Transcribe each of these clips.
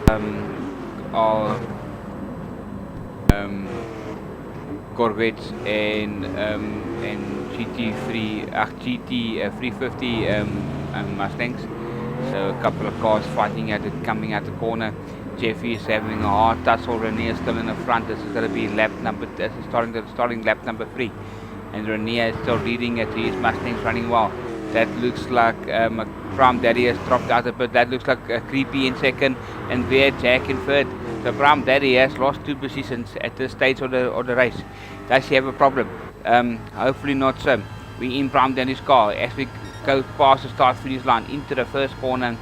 Are um, Corvettes and GT 350 Mustangs. So a couple of cars fighting coming at the corner. Jeffy is having a hard tussle. Renier is still in the front. This is going to be starting lap number 3, and Renier is still leading it. His Mustang's running well. That looks like Pram Daddy has dropped out a bit. That looks like Creepy in second, and there Jack in third. So Pram Daddy has lost 2 positions at this stage of the race. Does he have a problem? Hopefully not so. We in Pram Daddy's car as we go past the start finish line into the first corner.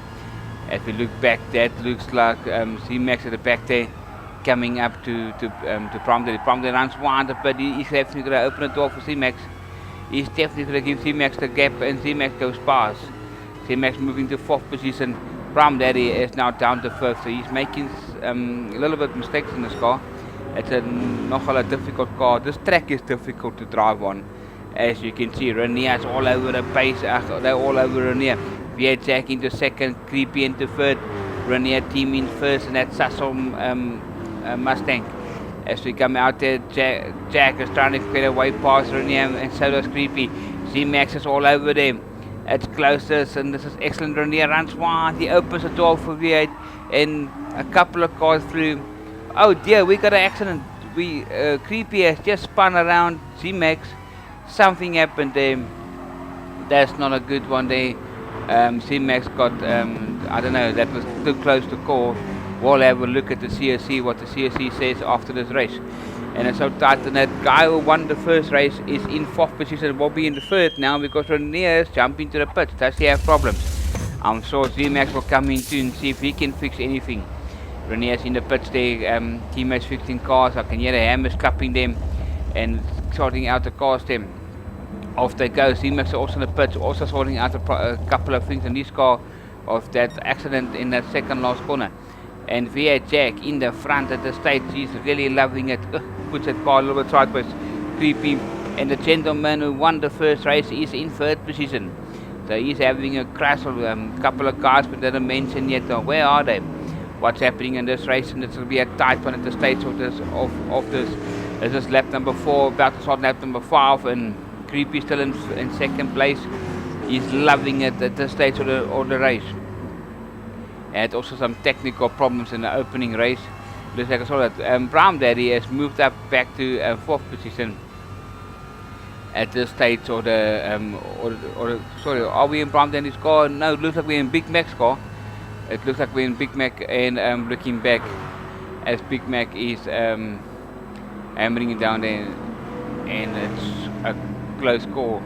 As we look back, that looks like C-Max at the back there, coming up to Pram Daddy. Pram Daddy runs wide, but he's definitely going to open the door for C-Max. He's definitely going to give C-Max the gap, and C-Max goes past. C-Max moving to 4th position. Pram Daddy is now down to 1st, so he's making a little bit mistakes in this car. It's a nogal a difficult car. This track is difficult to drive on. As you can see, Renier is all over the pace. They're all over Renier. V8 Jack into 2nd, Creepy into 3rd, Renier Team in 1st, and that's Sassel Mustang. As we come out there, Jack is trying to get away past Renier, and so does Creepy. Z-Max is all over them. It's closest, and this is excellent. Renier runs wide. He opens the door for V8, and a couple of cars through. Oh dear, we got an accident. Creepy has just spun around Z-Max. Something happened there. That's not a good one there. Z-Max got, I don't know, that was too close to call. We'll have a look at the CSC, what the CSC says after this race. And it's so tight, and that guy who won the first race is in 4th position, will be in the 3rd now because Renier is jumping to the pits. Does he have problems? I'm sure Z-Max will come in soon and see if he can fix anything. Renier's in the pits there, teammates fixing cars. I can hear the hammers clapping them and sorting out the cars there. Off they go. Z-Max are also in the pits, also sorting out a couple of things in this car of that accident in that second last corner. And V8 Jack in the front at the stage, he's really loving it. Puts that car a little bit sideways. Creepy. And the gentleman who won the first race is in 3rd position. So he's having a crash of couple of cars, but they don't mention yet where are they. What's happening in this race, and this will be a tight one at the stage of this. This is lap number 4, about to start lap number 5, and Creepy still in 2nd place. He's loving it at this stage of the race. Had also some technical problems in the opening race. Looks like I saw that Pram Daddy has moved up back to 4th position at this stage of sorry, are we in Pram Daddy's car? No, it looks like we're in Big Mac's car. It looks like we're in Big Mac, and looking back as Big Mac is hammering it down there, and it's a close call.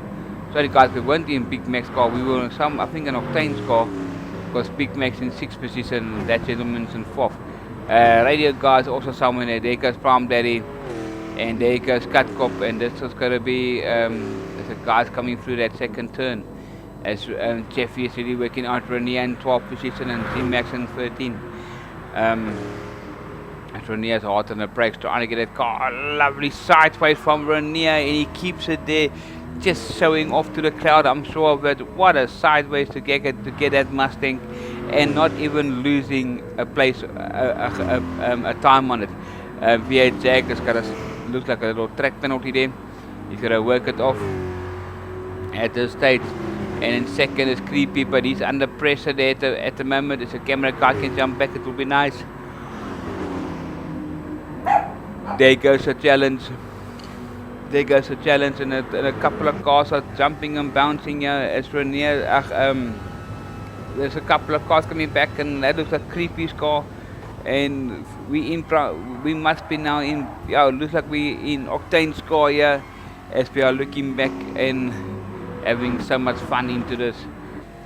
Sorry guys, we weren't in Big Mac's car, we were in I think an Octane's car, because Big Mac's in 6th position, that gentleman's in 4th. Radio guys also somewhere there. There goes Pram Daddy, and there goes Cutkop, and this is going to be there's a guys coming through that second turn. As Jeffy is really working out Renier in 12th position and Z-Max in 13. Renier's hard on the brakes, trying to get that car lovely sideways from Renier, and he keeps it there, just showing off to the crowd. I'm sure of it. What a sideways to get that Mustang, and not even losing a place, a time on it. V8 Jack has got looks like a little track penalty there. He's got to work it off at this stage. And in 2nd is Creepy, but he's under pressure there at the moment. If a camera car can jump back, it will be nice. There goes a challenge. There goes a challenge, and a couple of cars are jumping and bouncing as Renier. There's a couple of cars coming back, and that looks like Creepy's car. And we must be now in. Yeah, it looks like we in Octane's car here, as we are looking back and having so much fun into this.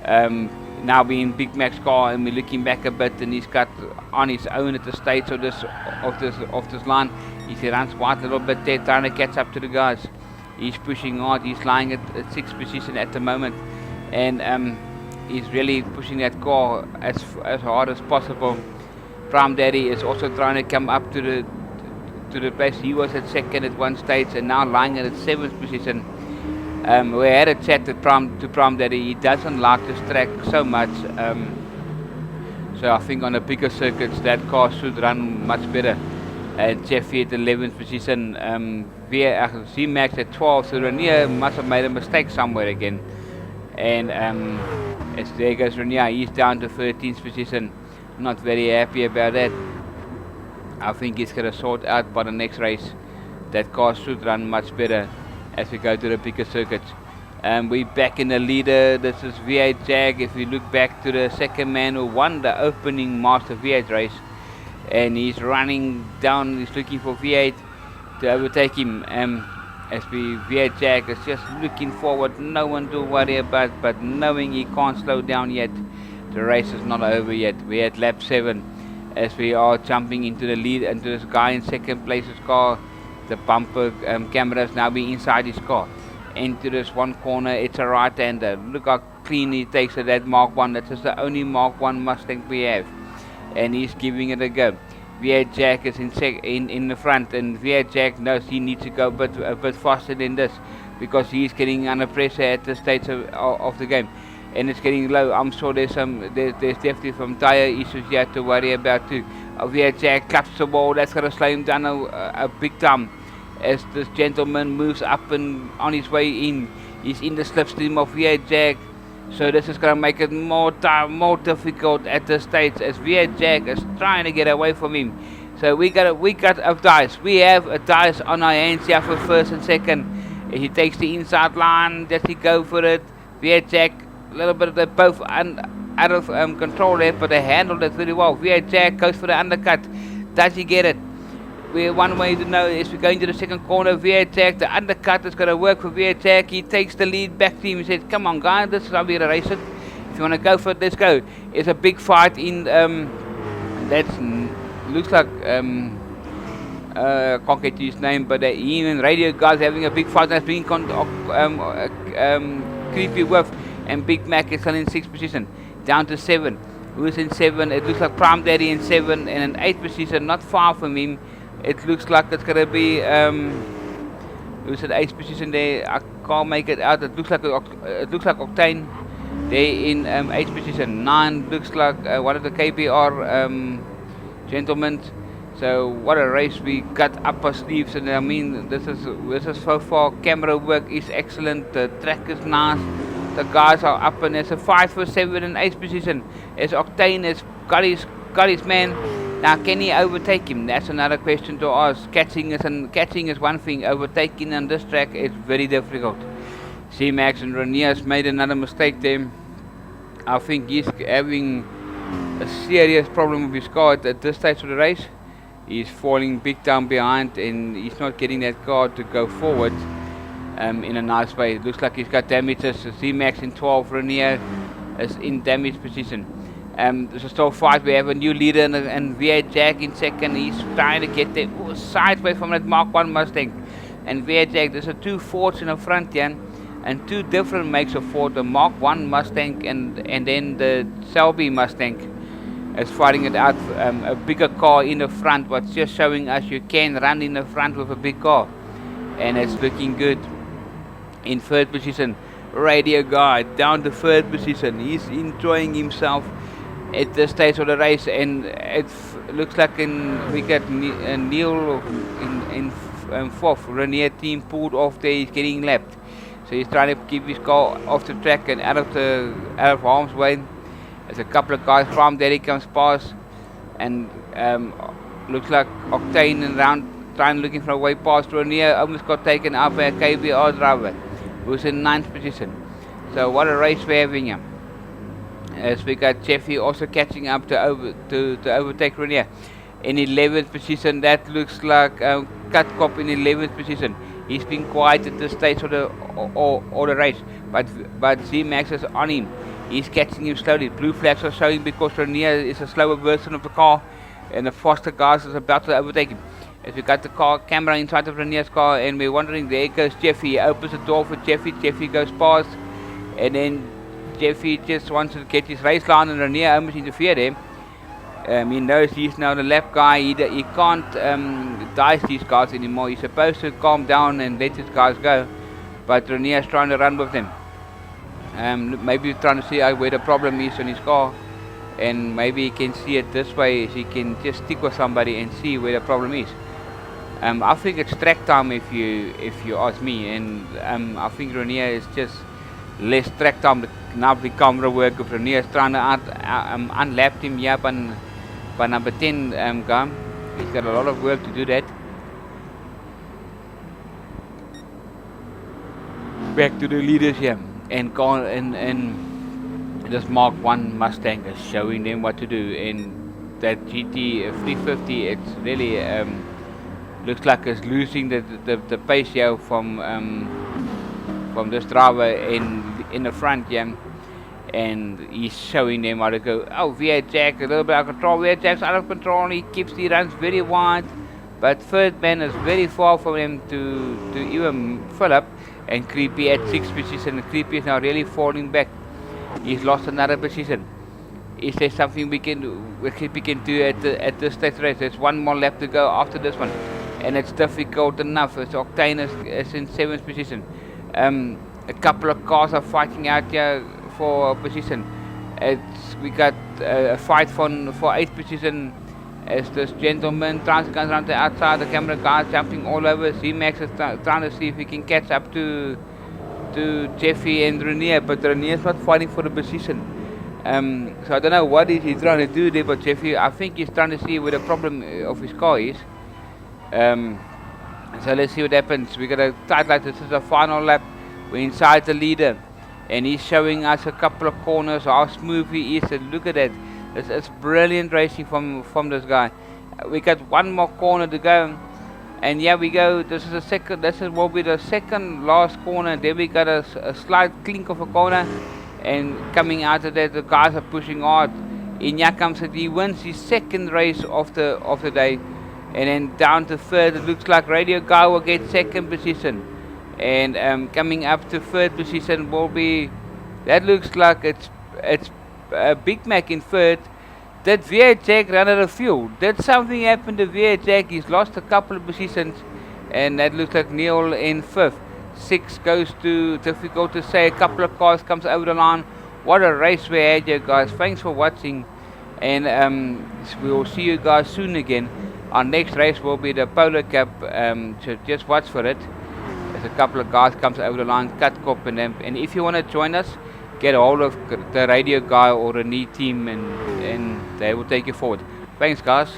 Now we're in Big Mac's car, and we're looking back a bit, and he's got on his own at the stage of this line. He runs wide a little bit there, trying to catch up to the guys. He's pushing hard. He's lying at 6th position at the moment, and he's really pushing that car as hard as possible. Pram Daddy is also trying to come up to the place. He was at 2nd at one stage, and now lying at 7th position. We had a chat to Pram Daddy. He doesn't like this track so much. So I think on the bigger circuits that car should run much better. Jeffy at 11th position, Z-Max at 12th, so Renier must have made a mistake somewhere again. And as there goes Renier, he's down to 13th position. Not very happy about that. I think he's going to sort out by the next race. That car should run much better as we go to the bigger circuits. We're back in the leader. This is V8 Jag. If we look back to the second man who won the opening Master V8 race, and he's running down, he's looking for V8 to overtake him. As V8 Jag is just looking forward, no one to worry about, but knowing he can't slow down yet. The race is not over yet. We're at lap 7 as we are jumping into the lead, into this guy in second place's car. The bumper camera is now being inside his car. Into this one corner, it's a right-hander. Look how clean he takes it, that Mark 1. That's just the only Mark 1 Mustang we have. And he's giving it a go. V8 Jag is in the front, and V8 Jag knows he needs to go a bit faster than this because he's getting under pressure at this stage of the game. And it's getting low. I'm sure there's definitely some tire issues you have to worry about too. V8 Jag claps the ball, that's going to slow him down a big time. As this gentleman moves up and on his way in, he's in the slipstream of V8 Jag. So this is going to make it more difficult at this stage as V8 Jag is trying to get away from him. So we got a dice. We have a dice on our hands here for first and second. He takes the inside line. Does he go for it? V8 Jag, a little bit of the both out of control there, but they handled it very well. V8 Jag goes for the undercut. Does he get it? One way to know is we're going to the second corner. V8 Jag, the undercut is going to work for V8 Jag. He takes the lead back to him. He said, come on guys, this is how we're going to race it. If you want to go for it, let's go. It's a big fight in, looks like, I can't get his name, but even radio guys having a big fight. That's being creepy with. And Big Mac is still in 6th position. Down to 7. Who's in 7? It looks like Prime Daddy in 7 and in 8th position, not far from him. It looks like it's going to be, who's at 8th position there? I can't make it out. It looks like Octane. They're in 8th position. 9 looks like one of the KBR gentlemen. So what a race we got up our sleeves, and I mean this is so far. Camera work is excellent. The track is nice. The guys are up, and there's a fight for 7 and 8th position. As Octane has got his man. Now, can he overtake him? That's another question to ask. Catching is one thing. Overtaking on this track is very difficult. Z-Max and Renier has made another mistake there. I think he's having a serious problem with his car at this stage of the race. He's falling big time behind, and he's not getting that car to go forward in a nice way. It looks like he's got damages. Z-Max in 12th, Renier is in damaged position. There's a still fight. We have a new leader and V8 Jag in second. He's trying to get there sideways from that Mark 1 Mustang. And V8 Jag, there's a 2 Fords in the front here, and 2 different makes of Ford. The Mark 1 Mustang and then the Selby Mustang is fighting it out. A bigger car in the front, but just showing us you can run in the front with a big car. And it's looking good. In 3rd position, Radio Guy down to 3rd position. He's enjoying himself at this stage of the race, and it looks like we got Neil in 4th. Renier Team pulled off there. He's getting lapped, so he's trying to keep his car off the track and out of harm's way. There's a couple of guys from there. He comes past, and looks like Octane around looking for a way past. Renier almost got taken out by a KBR driver who's in 9th position. So what a race we're having here. As we got Jeffy also catching up to overtake Renier in 11th position. That looks like Cut Cop in 11th position. He's been quiet at this stage of the race, but Z-Max is on him. He's catching him slowly. Blue flags are showing because Renier is a slower version of the car, and the faster guys is about to overtake him. As we got the camera inside of Renier's car, and we're wondering, there goes Jeffy. He opens the door for Jeffy. Jeffy goes past, and then Jeffy just wants to get his race line, and Renier almost interfered him. He knows he's now the lap guy. He can't dice these guys anymore. He's supposed to calm down and let his guys go, but Renier's trying to run with them. Maybe trying to see where the problem is on his car. and maybe he can see it this way. He can just stick with somebody and see where the problem is. I think it's track time if you ask me, and I think Renier is just less track time. Now the camera work of Renier is trying to unlap him here by number 10 guy. He's got a lot of work to do that. Back to the leaders here, and this Mark 1 Mustang is showing them what to do, and that GT 350, it's really looks like it's losing the pace here from this driver in the front, yeah, and he's showing them how to go. Oh, V8 Jack, a little bit out of control. V8 Jack's out of control. He runs very wide, but third man is very far from him to even fill up. And Creepy at 6th position. Creepy is now really falling back. He's lost another position. Is there something we can do? Creepy can do at this stage race? There's one more left to go after this one, and it's difficult enough. It's Octane is in 7th position. A couple of cars are fighting out here for position. We got a fight for 8th position. As this gentleman tries to come around the outside, the camera guy jumping all over. Z-Max is trying to see if he can catch up to Jeffy and Renier, but Renier's not fighting for the position. So I don't know what he's trying to do there, but Jeffy, I think he's trying to see where the problem of his car is. So let's see what happens. We got a tight light. This is the final lap. We're inside the leader, and he's showing us a couple of corners, how smooth he is, and look at that. It's brilliant racing from this guy. We got one more corner to go, and yeah, we go. This will be the second last corner. Then we got a slight clink of a corner, and coming out of that, the guys are pushing hard. In here comes it. He wins his second race of the day, and then down to third. It looks like Radio Guy will get second position, and coming up to third position will be. That looks like it's Big Mac in third. That V8 Jack ran out of fuel. Did something happen to V8 Jack? He's lost a couple of positions, and that looks like Neil in fifth. 6 goes to, difficult to say, a couple of cars comes over the line. What a race we had here, guys. Thanks for watching, and we will see you guys soon again. Our next race will be the Polo Cup, so just watch for it. As a couple of guys comes over the line, cut cop and them. And if you want to join us, get a hold of the radio guy or Renier Team, and they will take you forward. Thanks, guys.